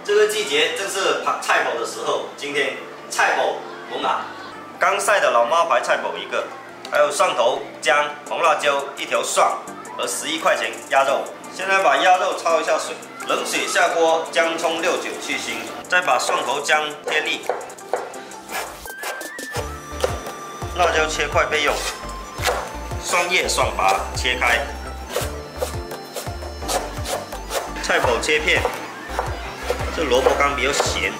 这个季节正是菜脯的时候，今天菜脯萌芽，刚晒的老妈白菜脯1个，还有蒜头、姜、红辣椒1条蒜和11块钱鸭肉。现在把鸭肉焯一下水，冷水下锅，姜葱6、9去腥，再把蒜头、姜添粒，辣椒切块备用，蒜叶、蒜芽切开，菜脯切片。 这萝卜干比较咸，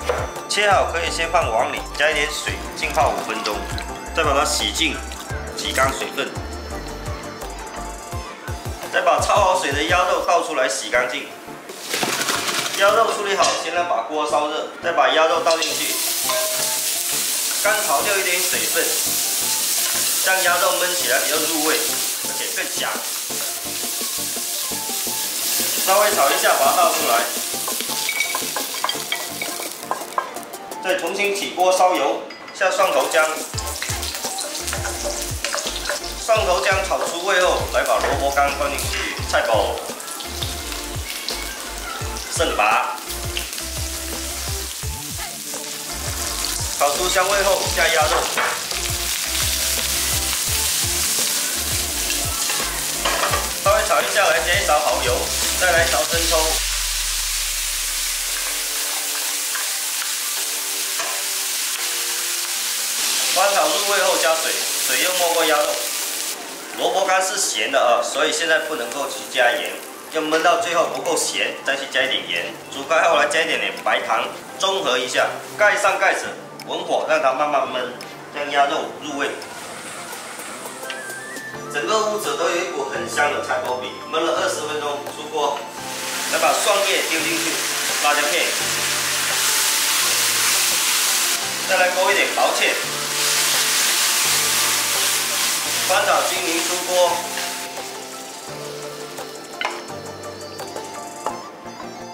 切好可以先放碗里，加一点水浸泡5分钟，再把它洗净，洗干水分，再把焯好水的鸭肉倒出来洗干净。鸭肉处理好，先让把锅烧热，再把鸭肉倒进去，干炒掉一点水分，让鸭肉焖起来比较入味，而且更香。稍微炒一下，把它倒出来。 再重新起锅烧油，下蒜头姜，蒜头姜炒出味后，来把萝卜干放进去，菜脯、蒜芽，炒出香味后下鸭肉，稍微炒一下来加一勺蚝油，再来一勺生抽。 翻炒入味后加水，水又没过鸭肉。萝卜干是咸的啊，所以现在不能够去加盐，要焖到最后不够咸，再去加一点盐。煮开后来加一点白糖，中和一下。盖上盖子，文火让它慢慢焖，让鸭肉入味。整个屋子都有一股很香的菜脯饼。焖了20分钟，出锅，来把蒜叶丢进去，辣椒片，再来勾一点薄芡。 翻炒均匀出锅，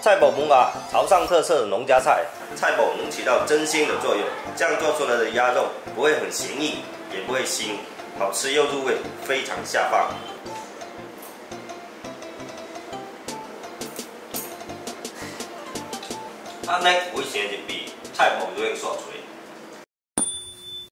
菜脯萌芽，潮汕特色的农家菜。菜脯能起到增鲜的作用，这样做出来的鸭肉不会很咸腻，也不会腥，好吃又入味，非常下饭。安尼，我先就比菜脯肉刷出。